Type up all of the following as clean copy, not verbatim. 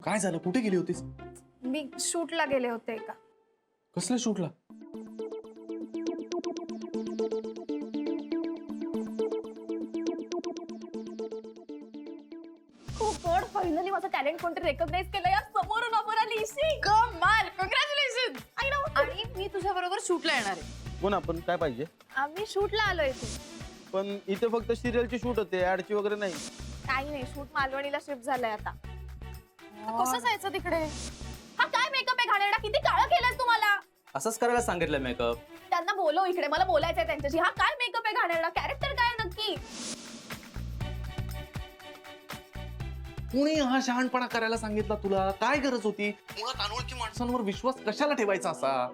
काय झालं? कुठे गेली होतीस? मी शूटला गेले होते एका. कसल्या शूटला? गॉड, फायनली माझं टॅलेंट कोणतरी रेकॉग्नाइज केलं यार. समोरून ऑफर आली. कमाल, काँग्रॅच्युलेशन. I know. आणि मी तुझ्या बरोबर शूटला येणार आहे. कोण आपण काय पाहिजे? आम्ही शूटला आलोय इथे. पण इथे फक्त सिरियलची शूट होते, ऍडची वगैरे नाही. काही नाही, शूट मालवणीला शिफ्ट झालंय आता. कसं जायचं तिकडे? हा काय मेकअप आहे घाणेरडा? किती काळं केलंय तुम्हाला? असंच करायला सांगितलं मेकअप. त्यांना बोलव इकडे, मला बोलायचंय त्यांच्याशी. हा काय मेकअप आहे घाणेरडा? कॅरेक्टर काय आहे नक्की? कुणी हा शहाणपणा करायला सांगितला तुला? काय गरज होती? मुळात अनोळखी माणसांवर विश्वास कशाला ठेवायचा असा?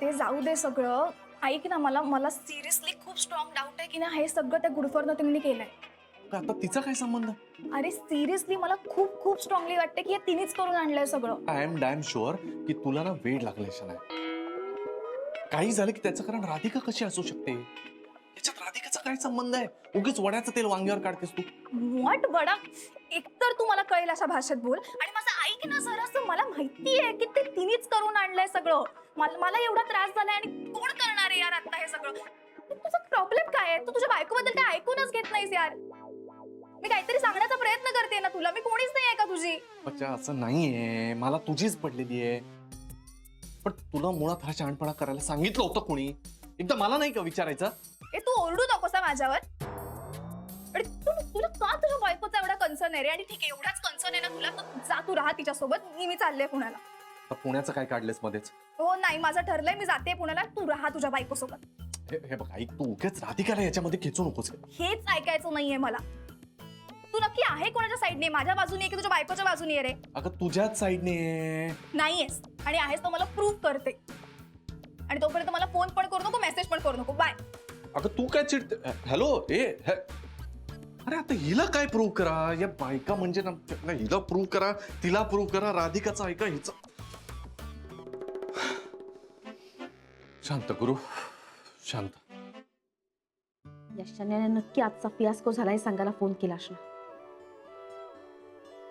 ते जाऊ दे सगळं. ऐक ना, मला सिरियसली खूप स्ट्रॉंग डाऊट आहे की ना हे सगळं त्या गुडफॉर तिने केलंय. आता तिचा काय संबंध? अरे सिरियसली मला खूप खूप स्ट्रॉंगली वाटते की हे तिनेच करून आणलंय सगळं. आय एम डॅम शुअर की तुला ना वेळ लागलाय शनाया. काही झालं की त्याचं कारण राधिका कशी असू शकते? याच्यात राधिकाचा काय संबंध आहे? उगीच वड्याचं तेल वांग्यावर काढतेस तू. व्हॉट वडा? एकतर तू मला कळेल अशा भाषेत बोल, आणि माझं ऐक ना जरासं. मला माहिती आहे की ते तिनेच करून आणलंय सगळं. मला एवढा त्रास झालाय आणि कोण करणार आहे यार आता हे सगळं? तुझा प्रॉब्लेम काय आहे? तू तुझ्या बायकोबद्दल काय ऐकूनच घेत नाहीस यार. मी काहीतरी सांगण्याचा प्रयत्न करते ना तुला. मी कोणीच नाही आहे का तुझी? अच्छा, असं नाहीये. मला तुझीच पडलेली आहे. पण तुला मुळात हा शहाणपणा करायला सांगितलं होतं कोणी? एकदा मला नाही का विचारायचं? ए, तू ओरडू नकोस हा माझ्यावर. अरे तुला का तुझ्या बायकोचा एवढा कन्सर्न आहे रे? आणि ठीक आहे, एवढाच कन्सर्न आहे ना तुला, तर जा तू राहा तिच्यासोबत. मी चालले पुण्याला. आता पुण्याचं काय काढलेस मध्येच? हो नाही, माझं ठरलंय, मी जाते पुण्याला. तू राहा तुझ्या बायकोसोबत. हे बघ ऐक, तू उगाच राधिकाला याच्यामध्ये खेचू नकोस. हेच ऐकायचं नाहीये मला. तू नक्की आहे कोणाच्या साईडने? माझ्या बाजूने आहे की तुझ्या बायकोच्या बाजूने आहे रे? अगं तुझ्याच साईडने. नाहीयेस, आणि आहेस तो मला प्रूव्ह करते. आणि तोपर्यंत मला फोन पण करू नको, मेसेज पण करू नको. बाय. अगं तू काय चिडते? हॅलो अरे आता हिला काय प्रूव्ह करा? या बायका म्हणजे ना, हिला प्रूव्ह करा, तिला प्रूव्ह करा, राधिकाचा ऐका, हिचा. शांत गुरु, शांत. या शन्याने नक्की आजचा फियास्को झालाय सांगायला फोन केला असणार.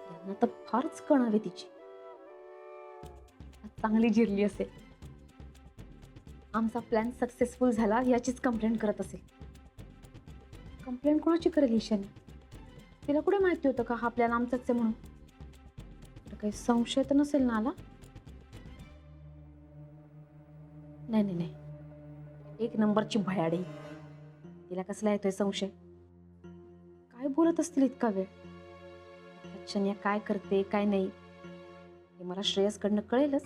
यांना तर फारच कण हवी तिची. चांगली जिरली असेल. आमचा प्लॅन सक्सेसफुल झाला याचीच कंप्लेंट करत असेल. कंप्लेंट कोणाची करेल ही शनी? तिला कुठे माहिती होतं का हा प्लॅन आमचाच आहे म्हणून? काही संशय तर नसेल ना आला? नाही नाही नाही, एक नंबरची भयाडी. तिला कसला येतोय संशय? काय बोलत असतील इतका वेळ? शन्या काय करते काय नाही हे मला श्रेयसकडनं कळेलच.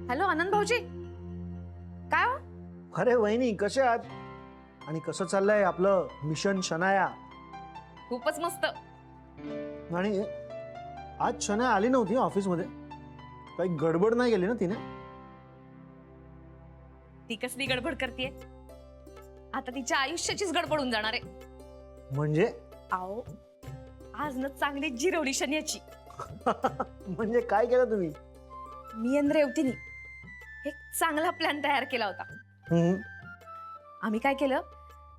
हॅलो आनंद भाऊजी, काय हो? अरे वहिनी, कसे आहात? आणि कसं चाललंय आपलं मिशन शनाया? खूपच मस्त. आणि आज शनाया आली नव्हती ऑफिसमध्ये. काही गडबड नाही गेली ना तिने? ती कसली गडबड करतेय? आता तिच्या आयुष्याचीच गडबड होऊन जाणार आहे. म्हणजे? आओ, आज ना चांगली जिरवली शन्याची. म्हणजे काय केलं तुम्ही? मी आणि रेवतीनी एक चांगला प्लॅन तयार केला होता. हम्म. आम्ही काय केलं,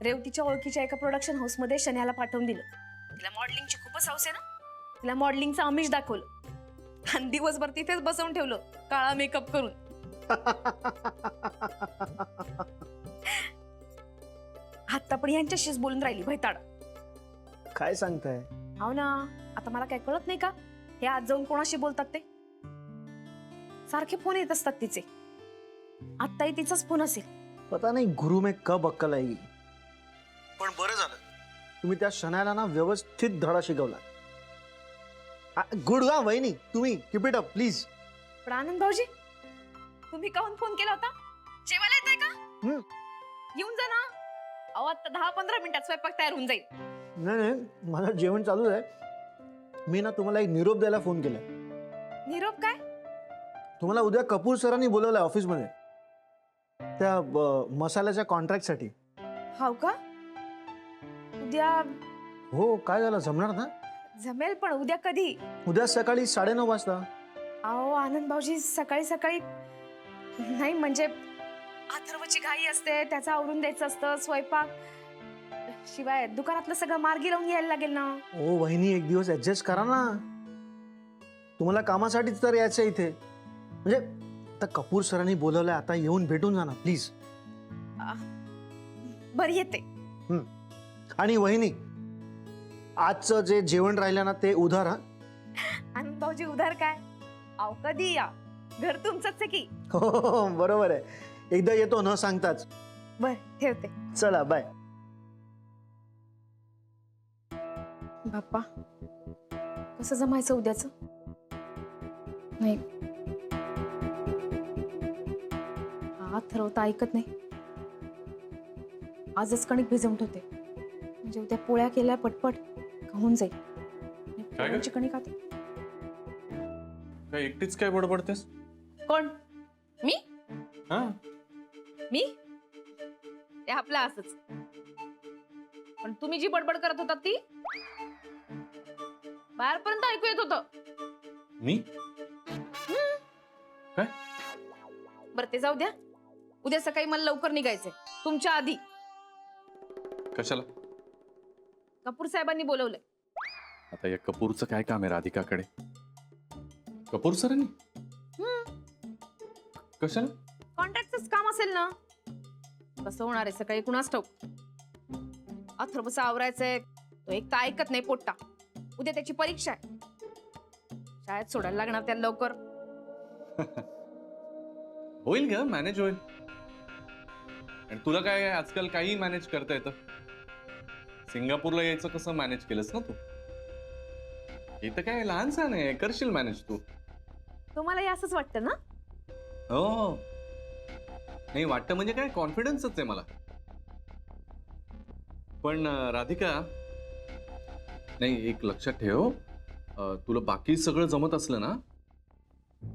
रेवतीच्या ओळखीच्या एका प्रोडक्शन हाऊस मध्ये शन्याला पाठवून दिलं. तिला मॉडेलिंगची खूपच हौस आहे ना, तिला मॉडेलिंगचं आमिष दाखवलं आणि दिवसभर तिथेच बसवून ठेवलं काळा मेकअप करून. आता पण यांच्याशीच बोलून राहिली भैताड. काय सांगताय? हो ना, आता मला काय कळत नाही का हे आज जाऊन कोणाशी बोलतात ते? सारखे फोन येत असतात तिचे. आत्ताही तिचाच फोन असेल. पता नाही गुरु में कब अक्कल आएगी. पण बरं झालं तुम्ही त्या शनायाला ना व्यवस्थित धडा शिकवला. गुड गा वहिनी, तुम्ही कीप इट अप प्लीज. पण आनंद भाऊजी, तुम्ही काहून फोन केला होता? जेवायला येताय का? येऊन जा ना. अहो आता 10-15 मिनिटात स्वयंपाक तयार होऊन जाईल. नाही नाही, माझं जेवण चालूच आहे. मी ना तुम्हाला एक निरोप द्यायला फोन केलाय. निरोप काय? तुम्हाला उद्या कपूर सरांनी बोलवलंय ऑफिसमध्ये त्या मसाल्याच्या कॉन्ट्रॅक्टसाठी. हाव का? उद्या हो, काय झालं, जमणार ना? जमेल, पण उद्या कधी? उद्या सकाळी 9:30 वाजता. अहो आनंद भाऊजी सकाळी सकाळी नाही म्हणजे अथर्वची घाई असते, त्याचं आवरून द्यायचं असतं, स्वयंपाक, शिवाय दुकानातलं सगळं मार्गी लावून यायला लागेल ना. ओ वहिनी, एक दिवस ऍडजस्ट करा ना. तुम्हाला कामासाठीच तर यायचं इथे. म्हणजे आता कपूर सरांनी बोलवलंय, आता येऊन भेटून जा ना प्लीज. बरं येते. आणि वहिनी, आजचं जे जेवण राहिलं ना ते उधार हा. आनंद भाऊजी उधार काय, अहो कधी या, घर तुमचंच आहे की. हो बरोबर आहे, एकदा येतो न सांगताच. बर ठेवते. चला बाय. बाप्पा कसं जमायचं उद्याच. नाही हा ठरवता ऐकत नाही. आजच कणिक भिजवून ठेवते, म्हणजे उद्या पोळ्या केल्या पटपट खाऊन जाईल. आणि काय ग? पोळ्यांची कणिक आता. काय एकटीच काय बडबडतेस? कोण मी? हा, मी ते आपलं असच. पण तुम्ही जी बडबड करत होता ती बाहेरपर्यंत ऐकू येत होतं. मी काय? बरं ते जाऊ द्या. उद्या सकाळी मला लवकर निघायचंय, तुमच्या आधी. कशाला? कपूर साहेबांनी बोलवलंय. आता या कपूरचं काय काम आहे राधिकाकडे? कपूर सरांनी कशाला? कॉन्ट्रॅक्टच काम असेल ना. कसं होणार आहे सकाळी कुणास ठाऊक. अथर्वचं आवरायचंय, तो एक तर ऐकत नाही पोट्टा. उद्या त्याची परीक्षा आहे, शाळेत सोडायला लागणार त्याला लवकर. होईल ग, मॅनेज होईल. आणि तुला काय आजकाल काही मॅनेज करता येतं. सिंगापूरला यायचं कसं मॅनेज केलंस ना तू. इथं काय लहानसा नाही, करशील मॅनेज तू. तुम्हाला हे असंच वाटतं ना? हो, नाही वाटतं म्हणजे काय, कॉन्फिडन्सच आहे मला. पण राधिका, नाही एक लक्षात ठेव, तुला बाकी सगळं जमत असलं ना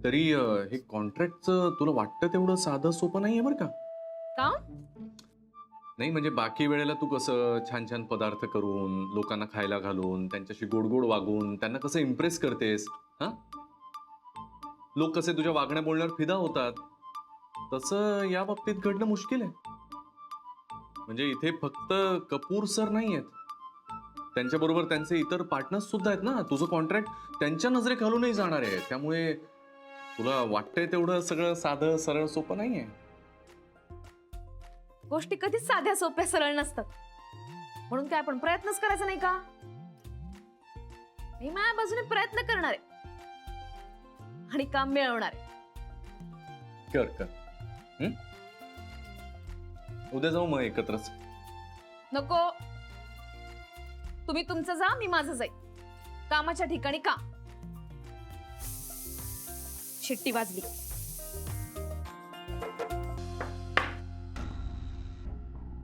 तरी हे कॉन्ट्रॅक्टचं तुला वाटतं तेवढं साधं सोपं नाहीये बरं का. का? नाही म्हणजे बाकी वेळेला तू कसं छान छान पदार्थ करून लोकांना खायला घालून त्यांच्याशी गोड गोड वागून त्यांना कसं इम्प्रेस करतेस, हा, लोक कसे तुझ्या वागण्या बोलण्यावर फिदा होतात, तसं या बाबतीत घडणं मुश्किल आहे. म्हणजे इथे फक्त कपूर सर नाही आहेत, त्यांच्याबरोबर त्यांचे इतर पार्टनर्स सुद्धा आहेत ना. तुझं कॉन्ट्रॅक्ट त्यांच्या नजरेखालूनही जाणार आहे, त्यामुळे तुला वाटतंय तेवढं सगळं साधं सरळ सोपं नाहीये. गोष्टी कधीच साध्या सोप्या सरळ नसतात. म्हणून काय आपण प्रयत्नच करायचा नाही का? मी माझ्या बाजूने प्रयत्न करणार आहे आणि काम मिळवणार आहे. कर कर. उद्या जाऊ मग एकत्रच. नको, तुम्ही तुमचं जा, मी माझं जाईल. कामाच्या ठिकाणी काम. शिट्टी वाजली.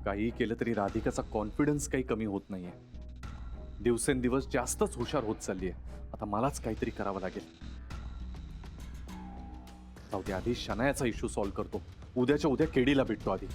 काही केलं तरी राधिकाचा कॉन्फिडन्स काही कमी होत नाहीये. दिवसेंदिवस जास्तच हुशार होत चालली आहे. आता मलाच काहीतरी करावं लागेल. जाऊ दे, आधी शनायाचा इश्यू सॉल्व्ह करतो. उद्याच्या उद्या केडीला भेटतो आधी.